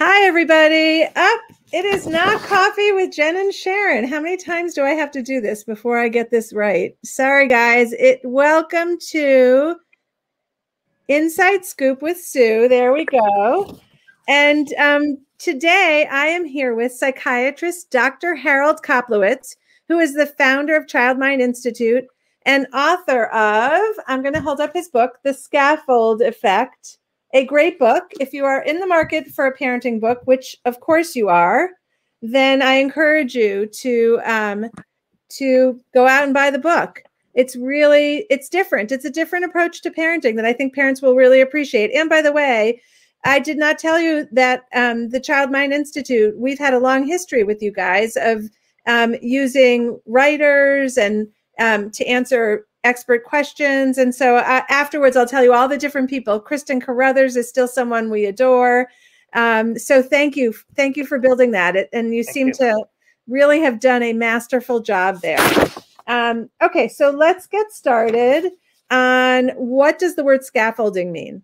Hi, everybody. Up. It is not coffee with Jen and Sharon. How many times do I have to do this before I get this right? Sorry, guys. Welcome to Inside Scoop with Sue. There we go. And today I am here with psychiatrist Dr. Harold Kopelowicz, who is the founder of Child Mind Institute and author of, I'm going to hold up his book, The Scaffold Effect. A great book. If you are in the market for a parenting book, which of course you are, then I encourage you to go out and buy the book. It's different. It's a different approach to parenting that I think parents will really appreciate. And by the way, I did not tell you that the Child Mind Institute, we've had a long history with you guys of using writers and to answer expert questions. And so afterwards, I'll tell you all the different people. Kristen Carruthers is still someone we adore. So thank you. Thank you for building that. And you seem to really have done a masterful job there. Okay, so let's get started on what does the word scaffolding mean?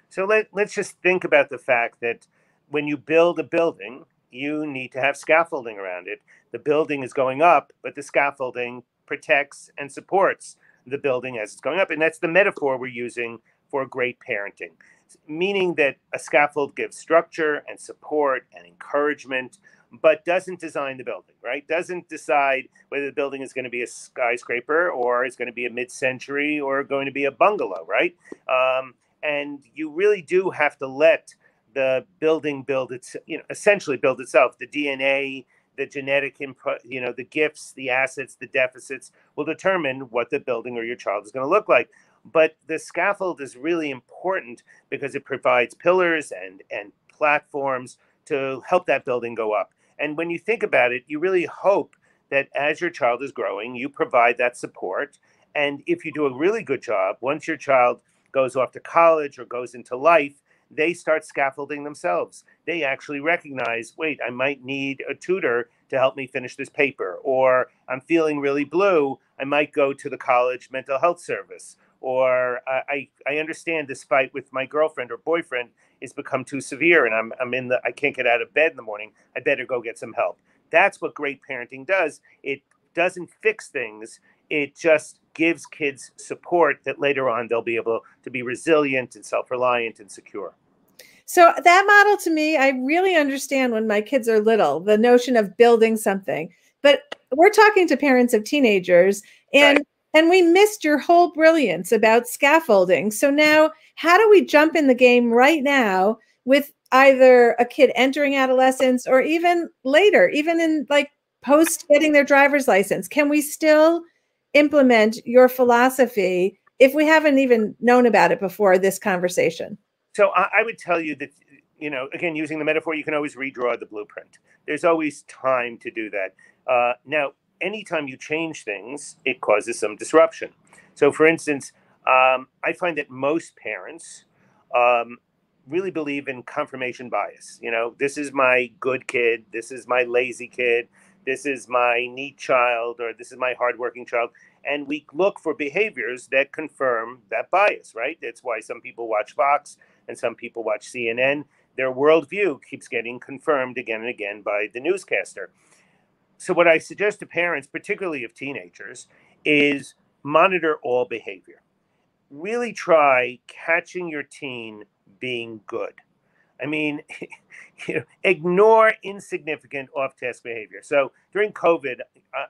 So let's just think about the fact that when you build a building, you need to have scaffolding around it. The building is going up, but the scaffolding protects and supports the building as it's going up. And that's the metaphor we're using for great parenting, meaning that a scaffold gives structure and support and encouragement, but doesn't design the building, right? Doesn't decide whether the building is going to be a skyscraper or is going to be a mid-century or going to be a bungalow, right? And you really do have to let the building essentially build itself. The DNA, the genetic input, the gifts, the assets, the deficits will determine what the building or your child is going to look like. But the scaffold is really important because it provides pillars and platforms to help that building go up. And when you think about it, you really hope that as your child is growing, you provide that support. And if you do a really good job, once your child goes off to college or goes into life, they start scaffolding themselves. They actually recognize, wait, I might need a tutor to help me finish this paper, or I'm feeling really blue, I might go to the college mental health service, or I understand this fight with my girlfriend or boyfriend has become too severe and I can't get out of bed in the morning, I better go get some help. That's what great parenting does. It doesn't fix things. It just gives kids support that later on they'll be able to be resilient and self-reliant and secure. So that model to me, I really understand when my kids are little, the notion of building something. But we're talking to parents of teenagers, and Right. And we missed your whole brilliance about scaffolding. So now, how do we jump in the game right now with either a kid entering adolescence or even later, even in like post getting their driver's license? Can we still implement your philosophy if we haven't even known about it before this conversation? So I would tell you that, again, using the metaphor, you can always redraw the blueprint. There's always time to do that. Now, anytime you change things, it causes some disruption. So, for instance, I find that most parents really believe in confirmation bias. This is my good kid, this is my lazy kid, this is my neat child, or this is my hardworking child. And we look for behaviors that confirm that bias, right? That's why some people watch Fox and some people watch CNN. Their worldview keeps getting confirmed again and again by the newscaster. So what I suggest to parents, particularly of teenagers, is monitor all behavior. Really try catching your teen being good. I mean, ignore insignificant off-task behavior. So during COVID,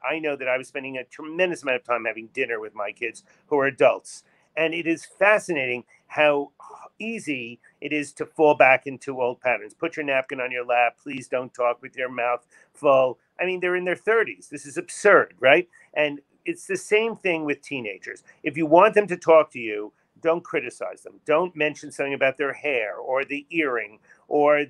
I know that I was spending a tremendous amount of time having dinner with my kids who are adults. And it is fascinating how easy it is to fall back into old patterns. Put your napkin on your lap. Please don't talk with your mouth full. I mean, they're in their 30s. This is absurd, right? And it's the same thing with teenagers. If you want them to talk to you, don't criticize them. Don't mention something about their hair or the earring or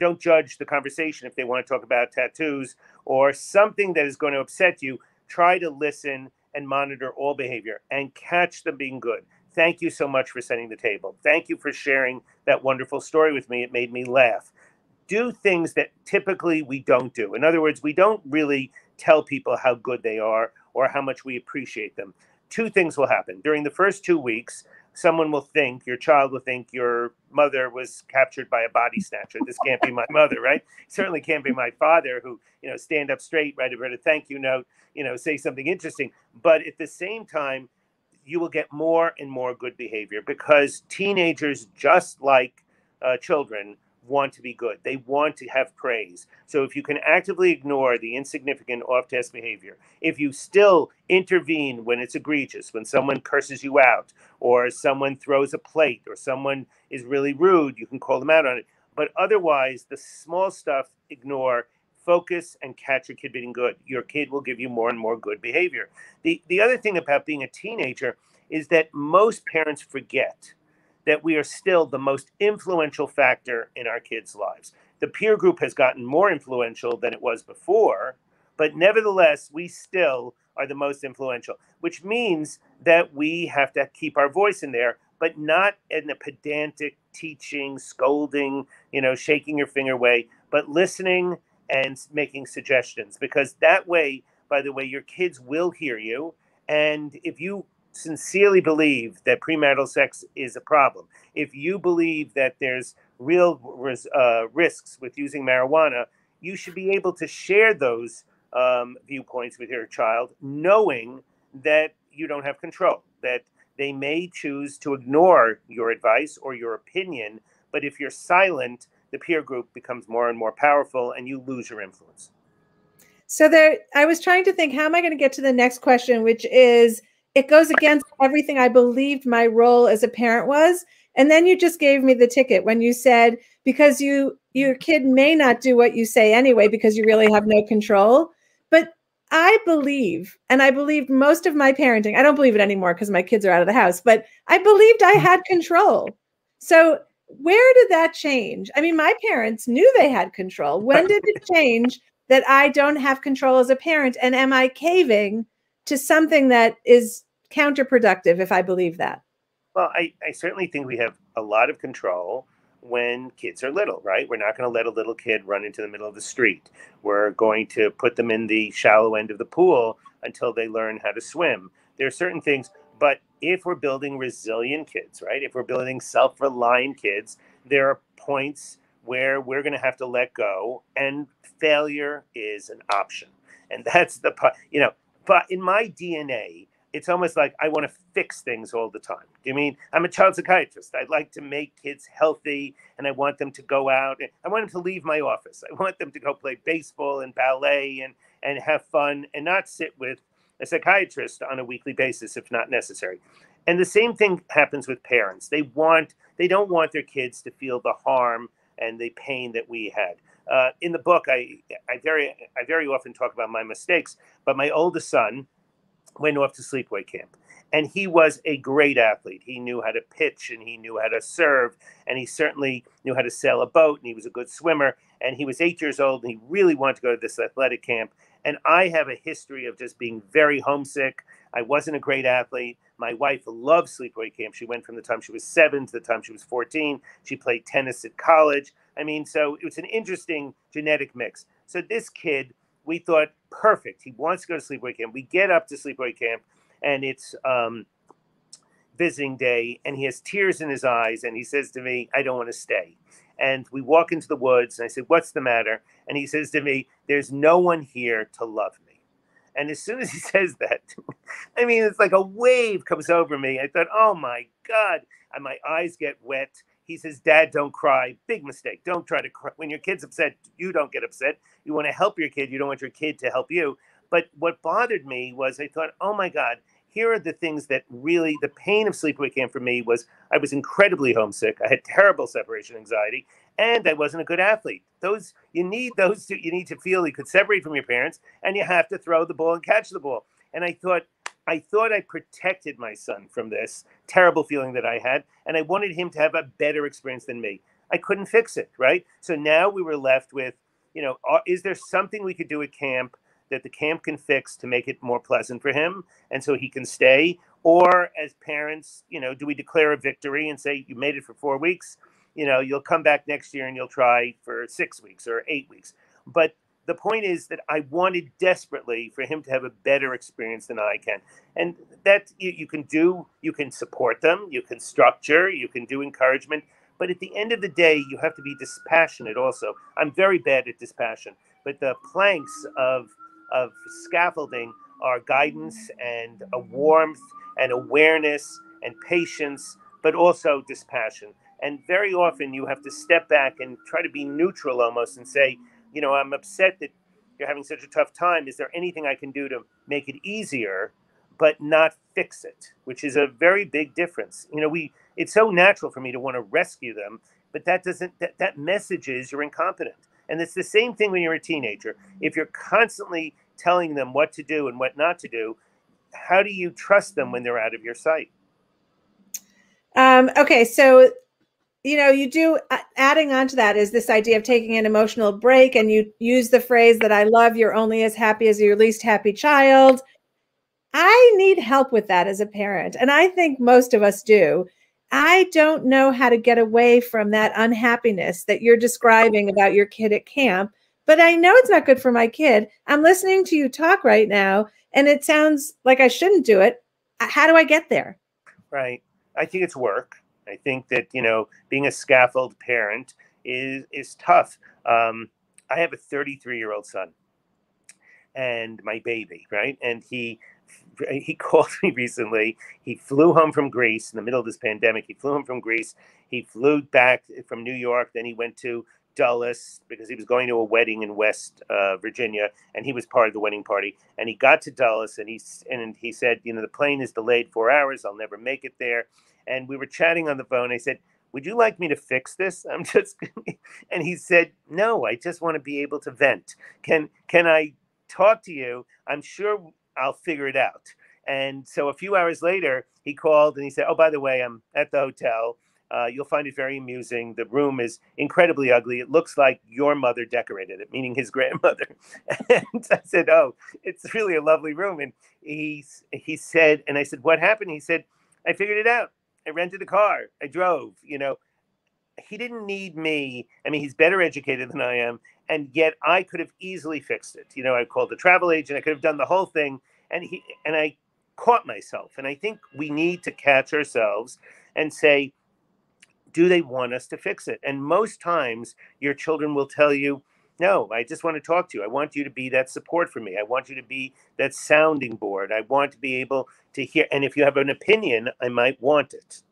don't judge the conversation if they want to talk about tattoos or something that is going to upset you. Try to listen and monitor all behavior and catch them being good. Thank you so much for setting the table. Thank you for sharing that wonderful story with me. It made me laugh. Do things that typically we don't do. In other words, we don't really tell people how good they are or how much we appreciate them. Two things will happen. During the first 2 weeks, someone will think, your child will think your mother was captured by a body snatcher. This can't be my mother, right? Certainly can't be my father who, stand up straight, write a thank you note, say something interesting. But at the same time, you will get more and more good behavior because teenagers, just like children, want to be good. They want to have praise. So if you can actively ignore the insignificant off-task behavior, if you still intervene when it's egregious, when someone curses you out, or someone throws a plate, or someone is really rude, you can call them out on it. But otherwise, the small stuff, ignore, focus, and catch your kid being good. Your kid will give you more and more good behavior. The other thing about being a teenager is that most parents forget that we are still the most influential factor in our kids' lives. The peer group has gotten more influential than it was before, but nevertheless, we still are the most influential, which means that we have to keep our voice in there, but not in a pedantic teaching, scolding, shaking your finger way, but listening and making suggestions, because that way, by the way, your kids will hear you. And if you sincerely believe that premarital sex is a problem, if you believe that there's real risks with using marijuana, you should be able to share those viewpoints with your child, knowing that you don't have control, that they may choose to ignore your advice or your opinion, but if you're silent, the peer group becomes more and more powerful and you lose your influence. So I was trying to think, how am I going to get to the next question, which is, it goes against everything I believed my role as a parent was. And then you just gave me the ticket when you said, because your kid may not do what you say anyway, because you really have no control. But I believe, and I believed most of my parenting, I don't believe it anymore because my kids are out of the house, but I believed I had control. So where did that change? I mean, my parents knew they had control. When did it change that I don't have control as a parent? And am I caving to something that is counterproductive if I believe that? Well, I certainly think we have a lot of control when kids are little, right? We're not going to let a little kid run into the middle of the street. We're going to put them in the shallow end of the pool until they learn how to swim. There are certain things, but if we're building resilient kids, right? If we're building self-reliant kids, there are points where we're going to have to let go, and failure is an option. And that's the part, but in my DNA, it's almost like I want to fix things all the time. I mean, I'm a child psychiatrist. I'd like to make kids healthy, and I want them to go out. I want them to leave my office. I want them to go play baseball and ballet and have fun and not sit with a psychiatrist on a weekly basis if not necessary. And the same thing happens with parents. They don't want their kids to feel the harm and the pain that we had. In the book, I very often talk about my mistakes, but my oldest son went off to sleepaway camp. And he was a great athlete. He knew how to pitch and he knew how to serve. And he certainly knew how to sail a boat. And he was a good swimmer. And he was 8 years old and he really wanted to go to this athletic camp. And I have a history of just being very homesick. I wasn't a great athlete. My wife loved sleepaway camp. She went from the time she was 7 to the time she was 14. She played tennis at college. I mean, so it was an interesting genetic mix. So this kid, we thought, perfect. He wants to go to sleepaway camp. We get up to sleepaway camp, and it's visiting day, and he has tears in his eyes, and he says to me, I don't want to stay. And we walk into the woods, and I said, what's the matter? And he says to me, there's no one here to love me. And as soon as he says that, I mean, it's like a wave comes over me. I thought, oh, my God. And my eyes get wet. He says, Dad, don't cry. Big mistake. Don't try to cry. When your kid's upset, you don't get upset. You want to help your kid. You don't want your kid to help you. But what bothered me was I thought, oh, my God, here are the things that really, the pain of sleepaway camp for me was I was incredibly homesick. I had terrible separation anxiety, and I wasn't a good athlete. You need those two. You need to feel you could separate from your parents, and you have to throw the ball and catch the ball. And I thought I protected my son from this terrible feeling that I had, and I wanted him to have a better experience than me. I couldn't fix it, right? So now we were left with, is there something we could do at camp that the camp can fix to make it more pleasant for him and so he can stay? Or as parents, do we declare a victory and say, you made it for 4 weeks, you'll come back next year and you'll try for 6 weeks or 8 weeks. But the point is that I wanted desperately for him to have a better experience than I can. And that you can do, you can support them, you can structure, you can do encouragement. But at the end of the day, you have to be dispassionate also. I'm very bad at dispassion, but the planks of scaffolding are guidance and a warmth and awareness and patience, but also dispassion. And very often you have to step back and try to be neutral almost and say, I'm upset that you're having such a tough time. Is there anything I can do to make it easier, but not fix it? Which is a very big difference. It's so natural for me to want to rescue them, but that message is you're incompetent. And it's the same thing when you're a teenager. If you're constantly telling them what to do and what not to do, how do you trust them when they're out of your sight? Okay, so you do, adding on to that is this idea of taking an emotional break, and you use the phrase that I love, you're only as happy as your least happy child. I need help with that as a parent, and I think most of us do. I don't know how to get away from that unhappiness that you're describing about your kid at camp, but I know it's not good for my kid. I'm listening to you talk right now, and it sounds like I shouldn't do it. How do I get there? Right. I think it's work. I think that, being a scaffold parent is tough. I have a 33-year-old son and my baby, right? And he called me recently. He flew home from Greece in the middle of this pandemic. He flew home from Greece. He flew back from New York. Then he went to Dulles because he was going to a wedding in West Virginia, and he was part of the wedding party. And he got to Dulles, and he said, the plane is delayed 4 hours. I'll never make it there. And we were chatting on the phone. I said, would you like me to fix this? And he said, no, I just want to be able to vent. Can I talk to you? I'm sure I'll figure it out. And so a few hours later, he called and he said, oh, by the way, I'm at the hotel. You'll find it very amusing. The room is incredibly ugly. It looks like your mother decorated it, meaning his grandmother. And I said, oh, it's really a lovely room. And he said, and I said, what happened? He said, I figured it out. I rented a car. I drove. He didn't need me. I mean, he's better educated than I am. And yet I could have easily fixed it. I called a travel agent. I could have done the whole thing. And I caught myself. And I think we need to catch ourselves and say, do they want us to fix it? And most times your children will tell you, no, I just want to talk to you. I want you to be that support for me. I want you to be that sounding board. I want to be able to hear. And if you have an opinion, I might want it.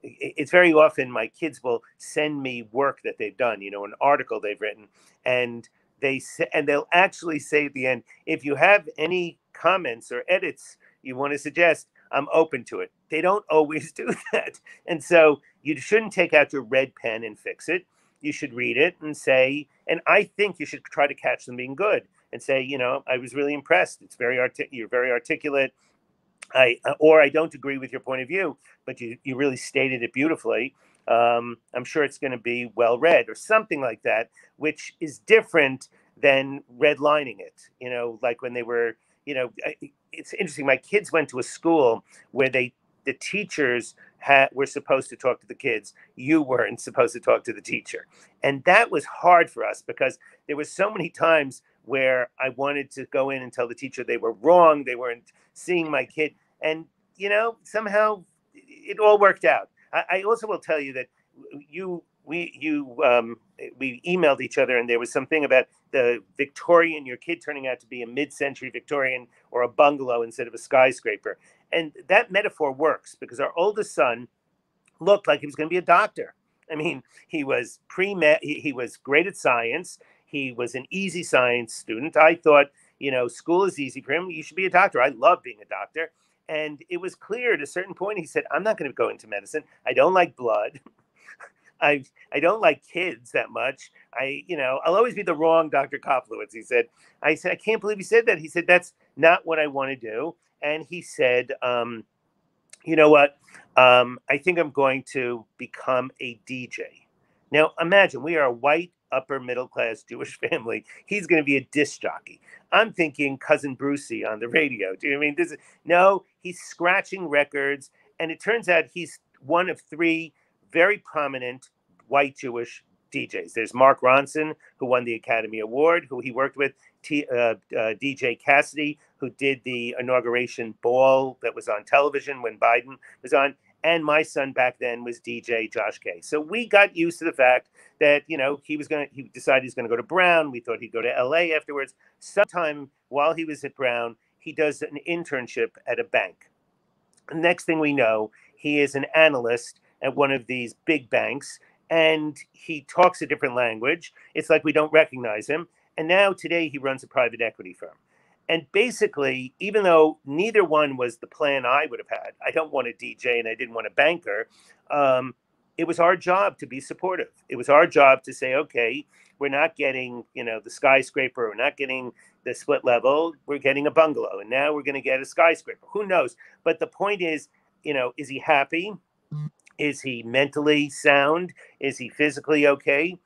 It's very often my kids will send me work that they've done, an article they've written, and they'll actually say at the end, if you have any comments or edits you want to suggest, I'm open to it. They don't always do that. And so you shouldn't take out your red pen and fix it. You should read it and say, and I think you should try to catch them being good and say, I was really impressed. It's you're very articulate. I don't agree with your point of view, but you really stated it beautifully. I'm sure it's going to be well read or something like that, which is different than redlining it. Like when they were, it's interesting. My kids went to a school where the teachers were supposed to talk to the kids. You weren't supposed to talk to the teacher. And that was hard for us because there were so many times where I wanted to go in and tell the teacher they were wrong. They weren't seeing my kid. And, somehow it all worked out. I also will tell you that we emailed each other, and there was something about the Victorian, your kid turning out to be a mid-century Victorian or a bungalow instead of a skyscraper. And that metaphor works because our oldest son looked like he was going to be a doctor. I mean, he was pre-med, he was great at science. He was an easy science student. I thought, school is easy for him. You should be a doctor. I love being a doctor. And it was clear at a certain point, he said, I'm not going to go into medicine. I don't like blood. I don't like kids that much. I'll always be the wrong Dr. Kopelowicz. I said, I can't believe he said that. He said, that's not what I want to do. And he said, you know what? I think I'm going to become a DJ. Now, imagine we are a white, upper middle class Jewish family. He's going to be a disc jockey. I'm thinking Cousin Brucey on the radio. Do you know what I mean? No, he's scratching records. And it turns out he's one of 3 very prominent white Jewish DJs. There's Mark Ronson, who won the Academy Award, who he worked with, DJ Cassidy, who did the inauguration ball that was on television when Biden was on. And my son back then was DJ Josh K. So we got used to the fact that, he decided he's going to go to Brown. We thought he'd go to LA afterwards. Sometime while he was at Brown, he does an internship at a bank. Next thing we know, he is an analyst at one of these big banks, and he talks a different language. It's like we don't recognize him. And now today he runs a private equity firm. And basically, even though neither one was the plan I would have had, I don't want a DJ and I didn't want a banker, it was our job to be supportive. It was our job to say, okay, we're not getting, the skyscraper, we're not getting the split level, we're getting a bungalow, and now we're going to get a skyscraper. Who knows? But the point is, is he happy? Is he mentally sound? Is he physically okay?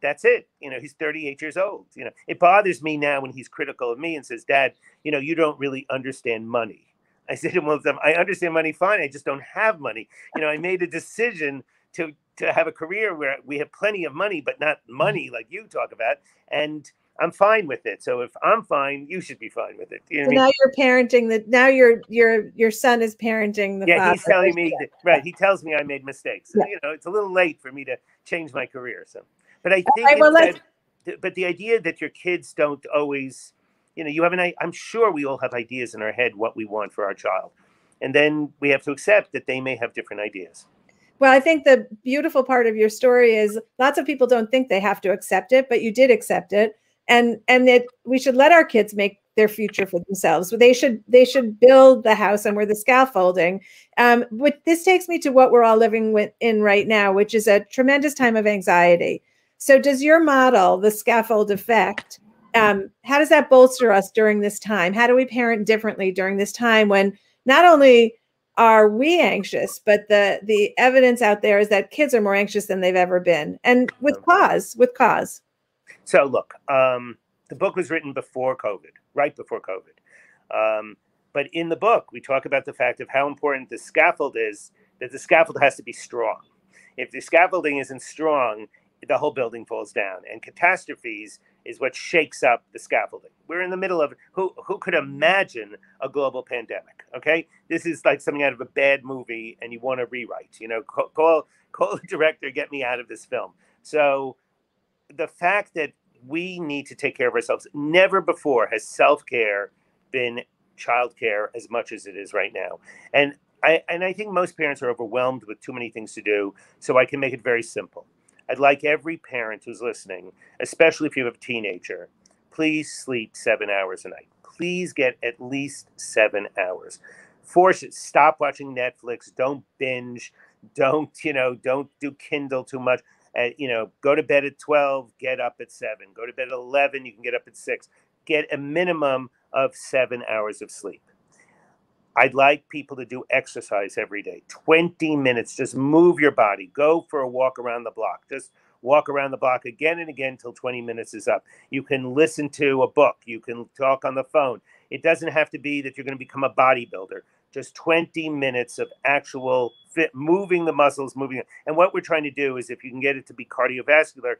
That's it. He's 38 years old. It bothers me now when he's critical of me and says, Dad, you don't really understand money. I said to him, I understand money fine. I just don't have money. I made a decision to have a career where we have plenty of money, but not money like you talk about. And I'm fine with it. So if I'm fine, you should be fine with it. So now you're parenting now your son is parenting the father. Yeah, he's telling me that, right. He tells me I made mistakes. So, it's a little late for me to change my career. So, but I think but the idea that your kids don't always, you have I'm sure we all have ideas in our head what we want for our child. And then we have to accept that they may have different ideas. Well, I think the beautiful part of your story is lots of people don't think they have to accept it, but you did accept it. And that we should let our kids make their future for themselves. They should build the house, and we're the scaffolding. But this takes me to what we're all living in right now, which is a tremendous time of anxiety. So does your model, the Scaffold Effect, how does that bolster us during this time? How do we parent differently during this time when not only are we anxious, but the evidence out there is that kids are more anxious than they've ever been, and with cause. So look, the book was written before COVID, right before COVID. But in the book, we talk about the fact of how important the scaffold is, that the scaffold has to be strong. If the scaffolding isn't strong, the whole building falls down. And catastrophes is what shakes up the scaffolding. We're in the middle of, who could imagine a global pandemic, okay? This is like something out of a bad movie and you want to rewrite, call the director, get me out of this film. So the fact that we need to take care of ourselves. Never before has self-care been childcare as much as it is right now. And I think most parents are overwhelmed with too many things to do. So I can make it very simple. I'd like every parent who's listening, especially if you have a teenager, please sleep 7 hours a night. Please get at least 7 hours. Force it. Stop watching Netflix. Don't binge. Don't do Kindle too much. Go to bed at 12, get up at 7. Go to bed at 11, you can get up at 6. Get a minimum of 7 hours of sleep. I'd like people to do exercise every day. 20 minutes, just move your body. Go for a walk around the block. Just walk around the block again and again until 20 minutes is up. You can listen to a book. You can talk on the phone. It doesn't have to be that you're going to become a bodybuilder. Just 20 minutes of actual moving the muscles, And what we're trying to do is if you can get it to be cardiovascular,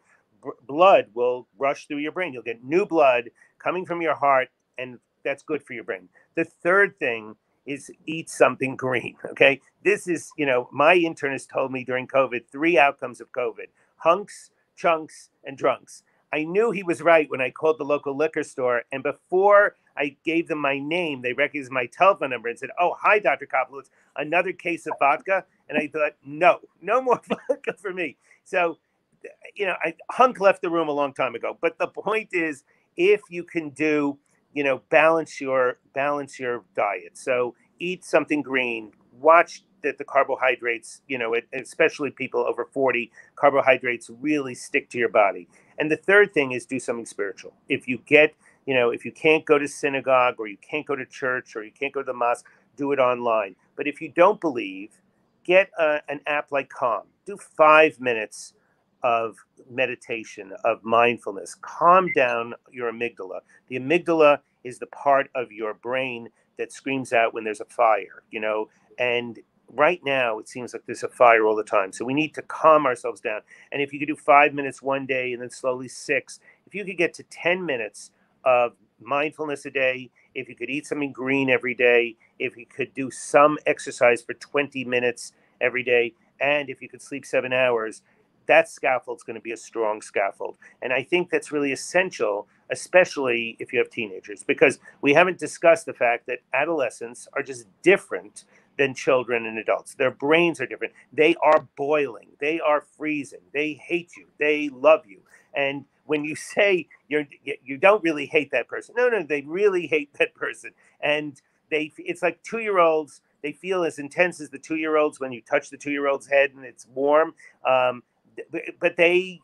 blood will rush through your brain. You'll get new blood coming from your heart, and that's good for your brain. The third thing is eat something green, okay? This is, my internist told me during COVID, 3 outcomes of COVID: hunks, chunks, and drunks. I knew he was right when I called the local liquor store, and before I gave them my name, they recognized my telephone number and said, "Oh, hi, Dr. Kopelowicz, another case of vodka?" And I thought, no more vodka for me. So, Hunk left the room a long time ago. But the point is, if you can do, balance your diet. So eat something green, watch that the carbohydrates, especially people over 40, carbohydrates really stick to your body. And the third thing is do something spiritual. If you can't go to synagogue, or you can't go to church, or you can't go to the mosque, do it online. But if you don't believe, get an app like Calm. Do 5 minutes of meditation, of mindfulness. Calm down your amygdala. The amygdala is the part of your brain that screams out when there's a fire, and right now it seems like there's a fire all the time. So we need to calm ourselves down. And if you could do 5 minutes one day and then slowly 6, if you could get to 10 minutes of mindfulness a day, if you could eat something green every day, if you could do some exercise for 20 minutes every day, and if you could sleep 7 hours, that scaffold's going to be a strong scaffold. And I think that's really essential, especially if you have teenagers, because we haven't discussed the fact that adolescents are just different than children and adults. Their brains are different. They are boiling. They are freezing. They hate you. They love you. And when you say you don't really hate that person, no, they really hate that person. And it's like 2-year-olds. They feel as intense as the 2-year-olds when you touch the 2-year-old's head and it's warm. But they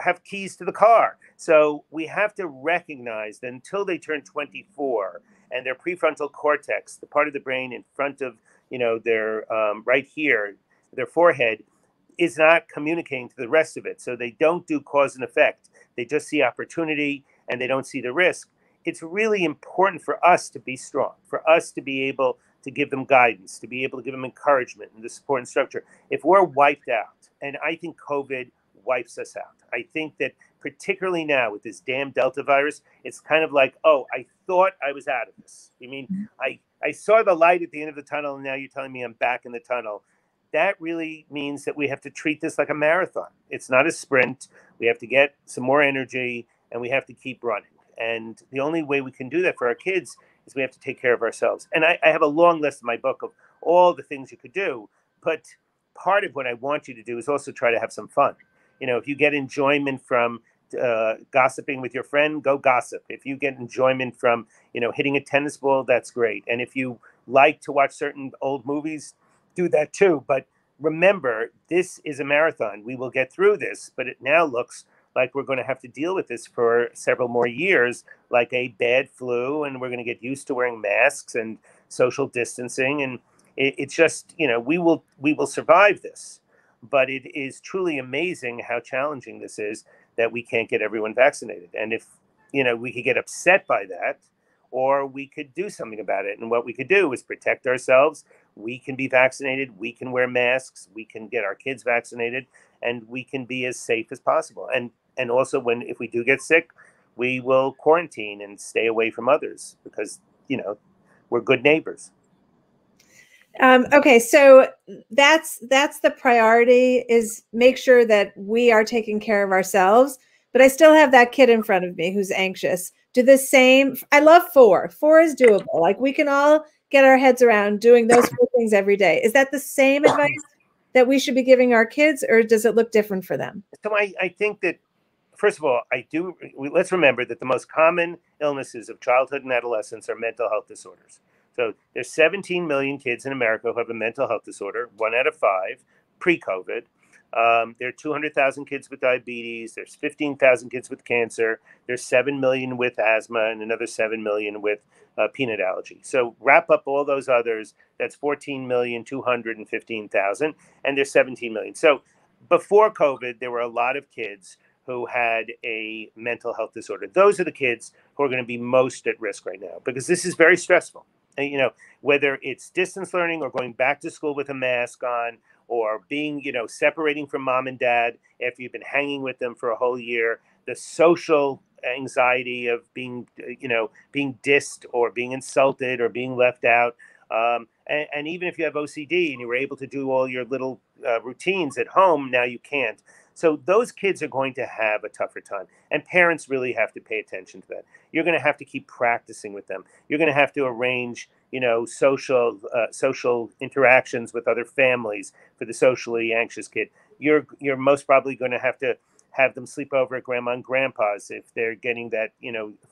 have keys to the car. So we have to recognize that until they turn 24 and their prefrontal cortex, the part of the brain in front of their right here, their forehead, is not communicating to the rest of it. So they don't do cause and effect. They just see opportunity and they don't see the risk. It's really important for us to be strong, for us to be able to give them guidance, to be able to give them encouragement and the support and structure. If we're wiped out, and I think COVID wipes us out. I think that particularly now with this damn Delta virus, it's kind of like, oh, I thought I was out of this. You mean, I saw the light at the end of the tunnel and now you're telling me I'm back in the tunnel. That really means that we have to treat this like a marathon. It's not a sprint. We have to get some more energy and we have to keep running. And the only way we can do that for our kids is we have to take care of ourselves. And I have a long list in my book of all the things you could do. But part of what I want you to do is also try to have some fun. If you get enjoyment from gossiping with your friend, go gossip. If you get enjoyment from, hitting a tennis ball, that's great. And if you like to watch certain old movies, do that too. But remember, this is a marathon. We will get through this, but it now looks like we're going to have to deal with this for several more years, like a bad flu, and we're going to get used to wearing masks and social distancing. And it's just, we will survive this. But it is truly amazing how challenging this is that we can't get everyone vaccinated. And if, we could get upset by that, or we could do something about it. And what we could do is protect ourselves. We can be vaccinated. We can wear masks. We can get our kids vaccinated, and we can be as safe as possible. And also, if we do get sick, we will quarantine and stay away from others because, we're good neighbors. Okay, so that's the priority, is make sure that we are taking care of ourselves. But I still have that kid in front of me who's anxious. Do the same. I love 4. 4 is doable. Like, we can all get our heads around doing those 4 things every day. Is that the same advice that we should be giving our kids, or does it look different for them? So I think that, first of all, let's remember that the most common illnesses of childhood and adolescence are mental health disorders. So there's 17 million kids in America who have a mental health disorder, 1 out of 5, pre-COVID. There are 200,000 kids with diabetes. There's 15,000 kids with cancer. There's 7 million with asthma and another 7 million with peanut allergy. So wrap up all those others, that's 14,215,000, and there's 17 million. So before COVID, there were a lot of kids who had a mental health disorder. Those are the kids who are going to be most at risk right now because this is very stressful. Whether it's distance learning or going back to school with a mask on, or being, separating from mom and dad after you've been hanging with them for a whole year, the social anxiety of being dissed or being insulted or being left out. And even if you have OCD and you were able to do all your little routines at home, now you can't. So those kids are going to have a tougher time. And parents really have to pay attention to that. You're going to have to keep practicing with them. You're going to have to arrange, social interactions with other families for the socially anxious kid. You're most probably going to have them sleep over at grandma and grandpa's if they're getting that,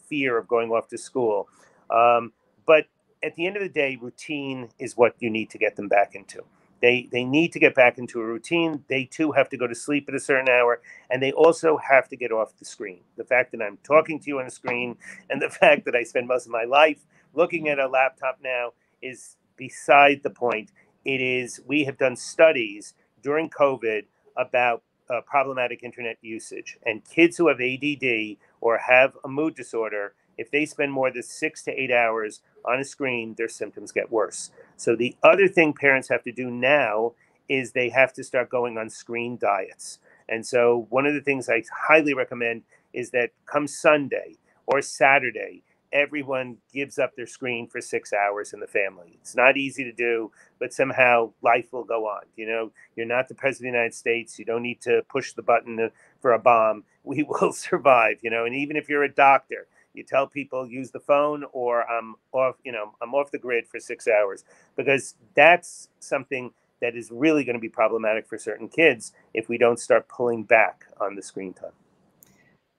fear of going off to school. But at the end of the day, routine is what you need to get them back into. They need to get back into a routine. They too have to go to sleep at a certain hour, and they also have to get off the screen. The fact that I'm talking to you on a screen and the fact that I spend most of my life looking at a laptop now is beside the point. We have done studies during COVID about problematic internet usage, and kids who have ADD or have a mood disorder, if they spend more than 6 to 8 hours on a screen, their symptoms get worse. So the other thing parents have to do now is they have to start going on screen diets. And so one of the things I highly recommend is that come Sunday or Saturday, everyone gives up their screen for 6 hours in the family. It's not easy to do, but somehow life will go on. You know, you're not the president of the United States. You don't need to push the button for a bomb. We will survive, you know, and even if you're a doctor, you tell people use the phone or I'm off, you know, I'm off the grid for 6 hours, because that's something that is really going to be problematic for certain kids if we don't start pulling back on the screen time.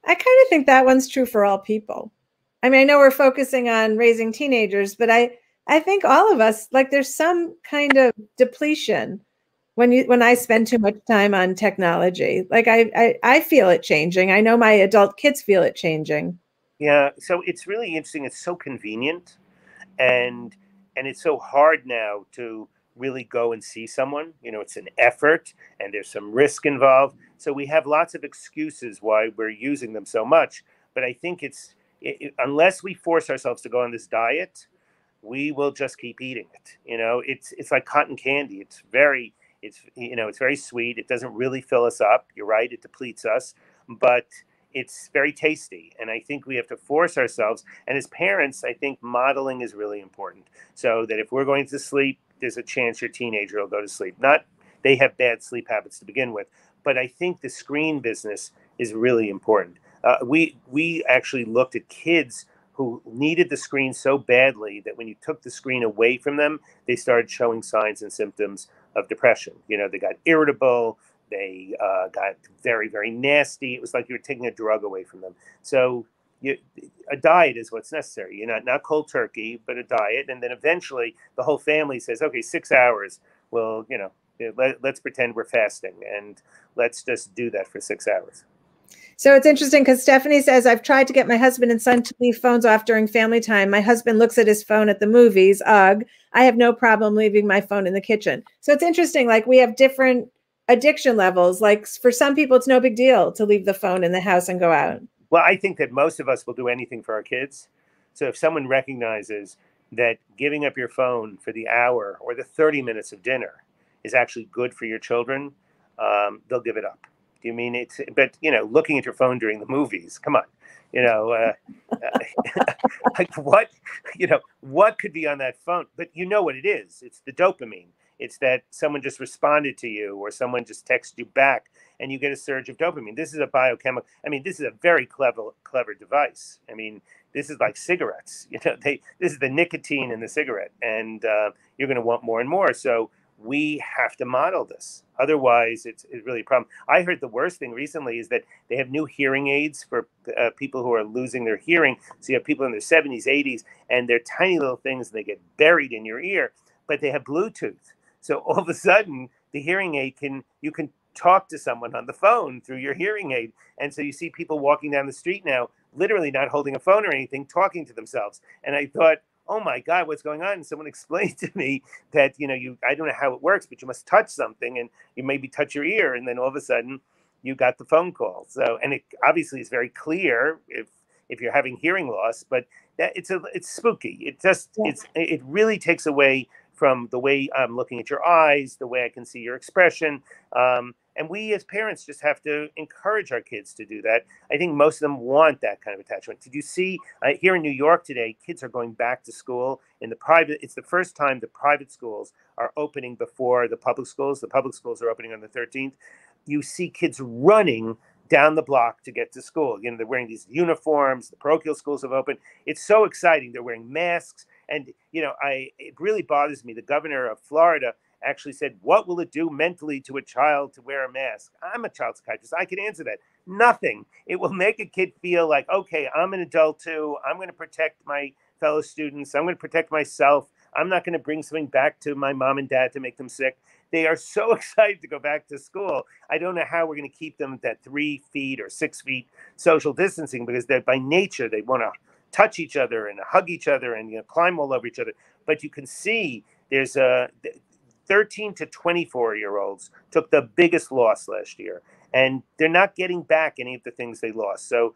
I kind of think that one's true for all people. I mean, I know we're focusing on raising teenagers, but I think all of us, like there's some kind of depletion when I spend too much time on technology. Like I feel it changing. I know my adult kids feel it changing. Yeah, so it's really interesting. It's so convenient, and it's so hard now to really go and see someone. You know, it's an effort and there's some risk involved. So we have lots of excuses why we're using them so much. But I think unless we force ourselves to go on this diet, we will just keep eating it. You know, it's like cotton candy. It's you know, it's very sweet. It doesn't really fill us up. You're right, it depletes us, but it's very tasty. And I think we have to force ourselves. And as parents, I think modeling is really important. So that if we're going to sleep, there's a chance your teenager will go to sleep. Not they have bad sleep habits to begin with, but I think the screen business is really important. We actually looked at kids who needed the screen so badly that when you took the screen away from them, they started showing signs and symptoms of depression. You know, they got irritable, they got very, very nasty. It was like you were taking a drug away from them. So a diet is what's necessary. You know, not cold turkey, but a diet. And then eventually the whole family says, okay, 6 hours. Well, you know, let's pretend we're fasting and let's just do that for 6 hours. So it's interesting because Stephanie says, I've tried to get my husband and son to leave phones off during family time. My husband looks at his phone at the movies. Ugh. I have no problem leaving my phone in the kitchen. So it's interesting. Like we have different addiction levels. Like for some people, it's no big deal to leave the phone in the house and go out. Well, I think that most of us will do anything for our kids. So if someone recognizes that giving up your phone for the hour or the 30 minutes of dinner is actually good for your children, they'll give it up. Do you mean it's, but you know, looking at your phone during the movies, come on, you know, like what, you know, what could be on that phone? But you know what it is. It's the dopamine. It's that someone just responded to you or someone just texted you back and you get a surge of dopamine. This is a biochemical, I mean, this is a very clever device. I mean, this is like cigarettes, you know, this is the nicotine in the cigarette, and you're going to want more and more. So we have to model this. Otherwise, it's really a problem. I heard the worst thing recently is that they have new hearing aids for people who are losing their hearing. So you have people in their 70s, 80s, and they're tiny little things, and they get buried in your ear, but they have Bluetooth. So all of a sudden, the hearing aid you can talk to someone on the phone through your hearing aid. And so you see people walking down the street now, literally not holding a phone or anything, talking to themselves. And I thought, oh my God, what's going on? And someone explained to me that, you know, I don't know how it works, but you must touch something and you maybe touch your ear. And then all of a sudden you got the phone call. So, and it obviously is very clear if you're having hearing loss, but that it's spooky. It really takes away from the way I'm looking at your eyes, the way I can see your expression. And we as parents just have to encourage our kids to do that. I think most of them want that kind of attachment. Did you see here in New York today, kids are going back to school in the private. It's the first time the private schools are opening before the public schools. The public schools are opening on the 13th. You see kids running down the block to get to school. You know, they're wearing these uniforms. The parochial schools have opened. It's so exciting. They're wearing masks. And, you know, it really bothers me. The governor of Florida actually said, what will it do mentally to a child to wear a mask? I'm a child psychiatrist. I can answer that. Nothing. It will make a kid feel like, okay, I'm an adult too. I'm going to protect my fellow students. I'm going to protect myself. I'm not going to bring something back to my mom and dad to make them sick. They are so excited to go back to school. I don't know how we're going to keep them at that 3 feet or 6 feet social distancing, because they're by nature, they want to touch each other and hug each other and, you know, climb all over each other. But you can see there's 13 to 24-year-olds took the biggest loss last year, and they're not getting back any of the things they lost. So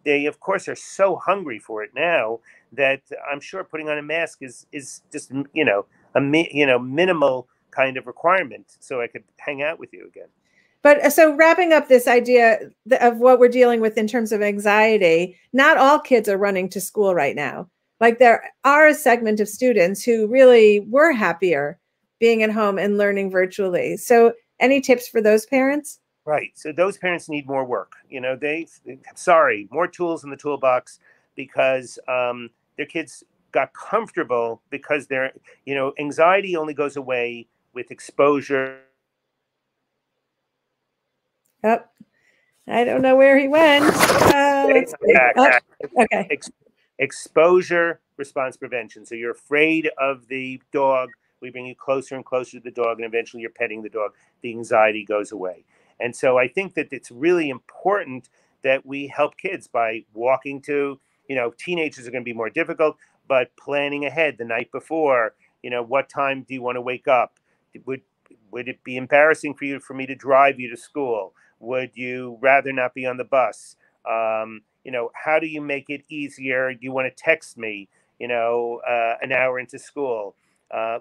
they, of course, are so hungry for it now that I'm sure putting on a mask is just, you know, minimal kind of requirement so I could hang out with you again. But so wrapping up this idea of what we're dealing with in terms of anxiety, not all kids are running to school right now. Like there are a segment of students who really were happier being at home and learning virtually. So any tips for those parents? Right. So those parents need more work. More tools in the toolbox because their kids got comfortable because anxiety only goes away with exposure. Oh, I don't know where he went. Let's see. Oh, okay. Exposure response prevention. So you're afraid of the dog. We bring you closer and closer to the dog, and eventually you're petting the dog. The anxiety goes away. And so I think that it's really important that we help kids by walking to, teenagers are going to be more difficult, but planning ahead the night before, what time do you want to wake up? Would it be embarrassing for me to drive you to school? Would you rather not be on the bus? How do you make it easier? You want to text me, an hour into school.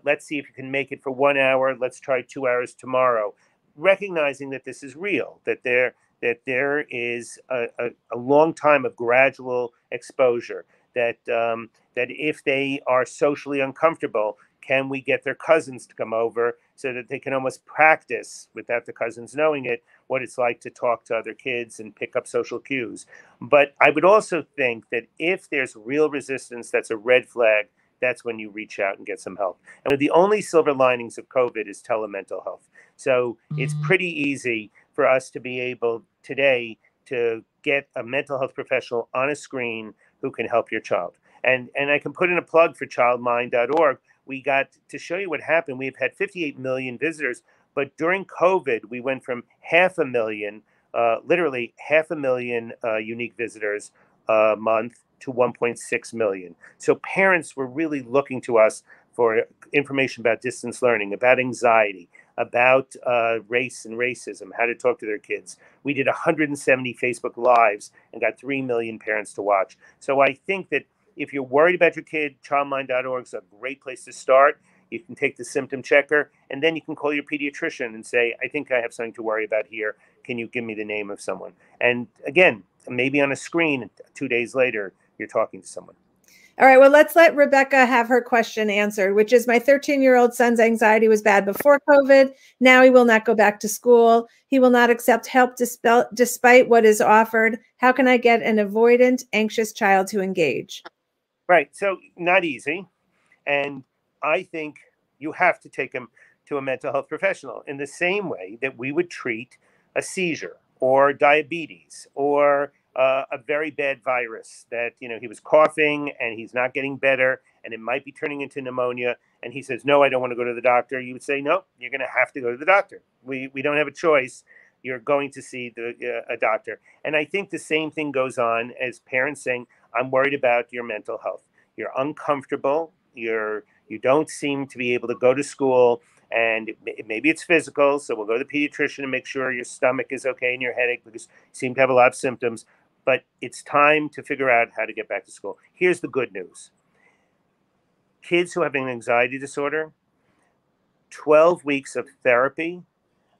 Let's see if you can make it for 1 hour. Let's try 2 hours tomorrow. Recognizing that this is real, that there is a long time of gradual exposure, that if they are socially uncomfortable, can we get their cousins to come over so that they can almost practice, without the cousins knowing it, what it's like to talk to other kids and pick up social cues. But I would also think that if there's real resistance, that's a red flag. That's when you reach out and get some help. And the only silver linings of COVID is telemental health. So it's pretty easy for us to be able today to get a mental health professional on a screen who can help your child. And I can put in a plug for childmind.org. We got to show you what happened. We've had 58 million visitors, but during COVID, we went from 500,000, literally 500,000 unique visitors a month to 1.6 million. So parents were really looking to us for information about distance learning, about anxiety, about race and racism, how to talk to their kids. We did 170 Facebook Lives and got 3 million parents to watch. So I think that if you're worried about your kid, childmind.org is a great place to start. You can take the symptom checker, and then you can call your pediatrician and say, I think I have something to worry about here. Can you give me the name of someone? And again, maybe on a screen, 2 days later, you're talking to someone. All right, well, let's let Rebecca have her question answered, which is my 13-year-old son's anxiety was bad before COVID. Now he will not go back to school. He will not accept help despite what is offered. How can I get an avoidant, anxious child to engage? Right, so not easy. And I think you have to take him to a mental health professional in the same way that we would treat a seizure or diabetes or a very bad virus that, he was coughing and he's not getting better and it might be turning into pneumonia. And he says, no, I don't want to go to the doctor. You would say, no, you're going to have to go to the doctor. We don't have a choice. You're going to see a doctor. And I think the same thing goes on as parents saying, I'm worried about your mental health. You're uncomfortable. You don't seem to be able to go to school, and maybe it's physical. So we'll go to the pediatrician and make sure your stomach is okay and your headache because you seem to have a lot of symptoms. But it's time to figure out how to get back to school. Here's the good news. Kids who have an anxiety disorder, 12 weeks of therapy,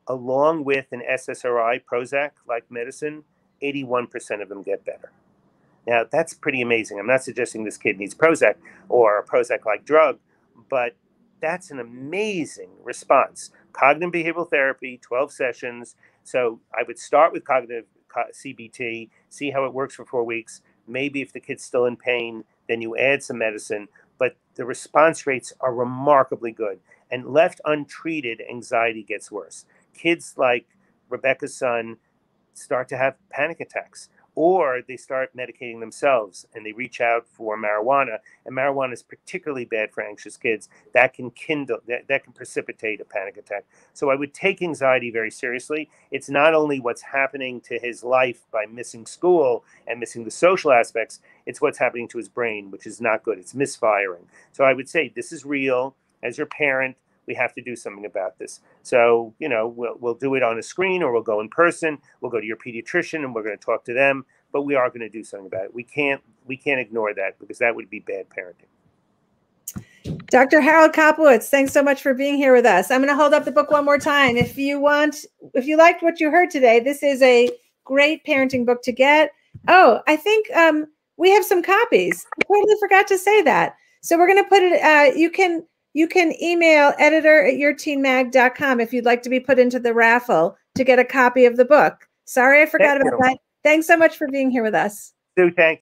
along with an SSRI, Prozac-like medicine, 81% of them get better. Now, that's pretty amazing. I'm not suggesting this kid needs Prozac or a Prozac-like drug, but that's an amazing response. Cognitive behavioral therapy, 12 sessions. So I would start with cognitive CBT, see how it works for 4 weeks. Maybe if the kid's still in pain, then you add some medicine. But the response rates are remarkably good. And left untreated, anxiety gets worse. Kids like Rebecca's son start to have panic attacks, or they start medicating themselves and they reach out for marijuana. And marijuana is particularly bad for anxious kids. That can that can precipitate a panic attack. So I would take anxiety very seriously. It's not only what's happening to his life by missing school and missing the social aspects, it's what's happening to his brain, which is not good. It's misfiring. So I would say this is real. As your parent, we have to do something about this. So, we'll do it on a screen or we'll go in person. We'll go to your pediatrician and we're going to talk to them, but we are going to do something about it. We can't ignore that because that would be bad parenting. Dr. Harold Kopelowicz, thanks so much for being here with us. I'm going to hold up the book one more time. If you liked what you heard today, this is a great parenting book to get. Oh, I think we have some copies. I totally forgot to say that. So we're going to put it, you can email editor@yourteenmag.com if you'd like to be put into the raffle to get a copy of the book. Sorry, I forgot about that. Thanks so much for being here with us. Sue, thank you.